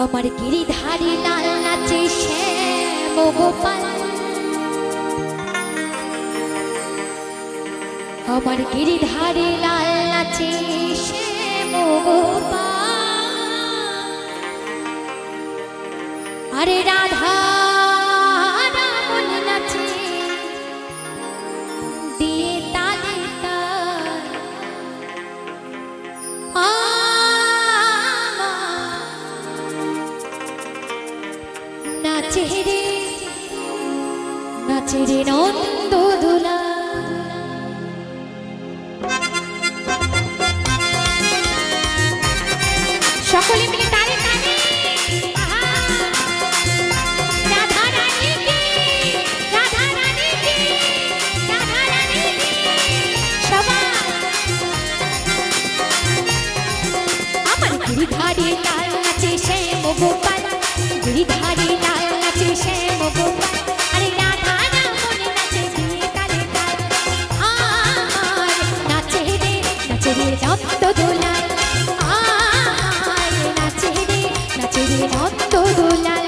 আমার গিরিধারী লাল নাচে শ্যাম গোপাল, আমার গিরিধারী লাল নাচে শ্যাম গোপাল। আরে রাধা রামন নাচে দিয়ে তালে তাল, নাচে রে নাচে রে নন্দ দুলা। সকলে মিলে তালে তালে রাধা রানী কি, রাধা রানী কি, রাধা রানী কি। সবাই আমার গিরিধারী লাল নাচে শ্যাম গোপাল, গিরিধারী লাল নাচে শ্যাম গোপাল। আরে রাধা রামন নাচে দিয়ে তালে তাল, আর নাচে রে নন্দ দুলাল, নাচে রে নন্দ দুলাল।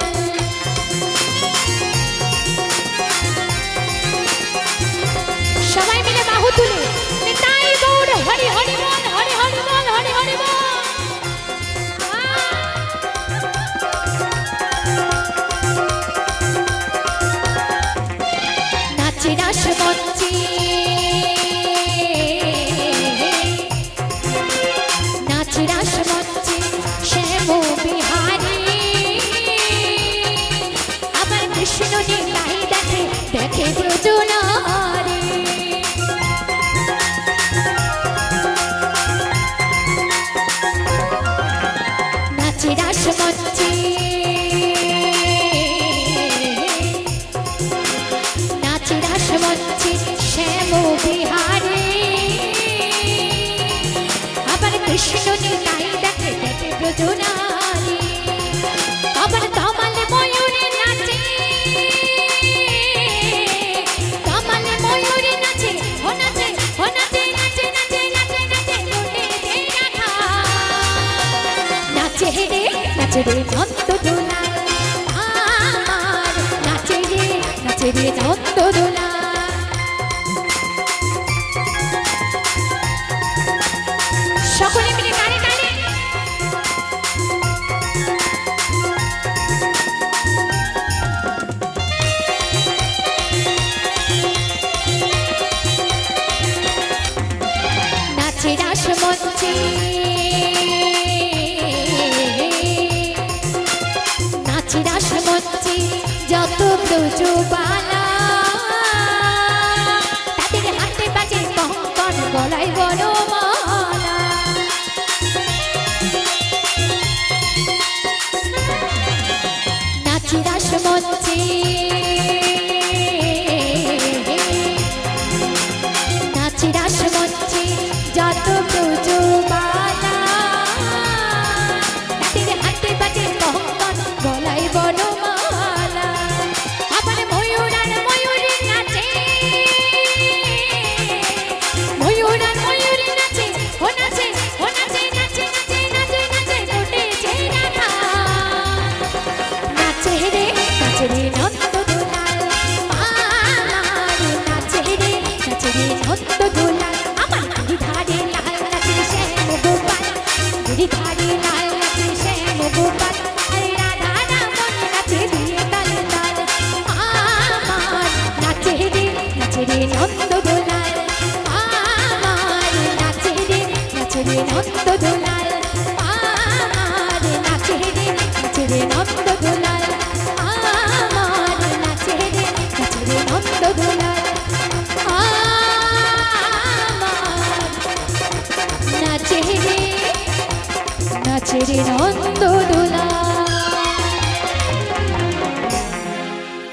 সবাই মিলে বাহু তুলে নিতাই গৌর হরি হরি বল, হরি হরি বল, হরি হরি বল। নাচে রাস মঞ্চে, নাচে রাস মঞ্চে শ্যাম বিহারী, আবার কৃষ্ণ নীলাই দেখে দেখে ব্রজনারী। নাচে রাস মঞ্চে, নাচে রাস মঞ্চে শ্যাম বিহারী, আবার কৃষ্ণ নীলাই দেখে দেখে ব্রজনারী। আবার কামালে ময়ূরে নাচে, কামালে ময়ূরে নাচে, ও নাচে, ও নাচে, নাচে নাচে নাচে নাচে উঠেছে রাধা। নাচে রে নন্দ দুলাল, আমার নাচে রে নন্দ দুলাল। সকলে মিলে তালে তালে নাচে রাস মঞ্চে, নাচে রাস মঞ্চে যত ব্রজবালা, তাদের হাতে বাজে কঙ্কণ, গলায় বনমালা। নাচে রাস মঞ্চে, নাচে রাস মঞ্চে যত ব্রজবালা, তাদের হাতে বাজে কঙ্কণ, গলায় বনমালা। আবার ময়ূর আর ময়ূরী নাচে, ময়ূর আর ময়ূরী নাচে, ও নাচে, ও নাচে, নাচে নাচে নাচে নাচে উঠেছে রাধা। নাচে রে নন্দ দুলাল, আমার নাচে রে নন্দ দুলাল। আমার গিরিধারী লাল নাচে শ্যাম গোপাল, গিরিধারী লাল নাচে শ্যাম গোপাল। আরে রাধা রামন নাচে দিয়ে তালে তাল, আমার নাচে রে নন্দ দুলাল, আমার নাচে রে নন্দ দুলাল, আমার নাচে রে নন্দ দুলাল, আমার নাচে রে নন্দ দুলাল, আমার নাচে রে নন্দ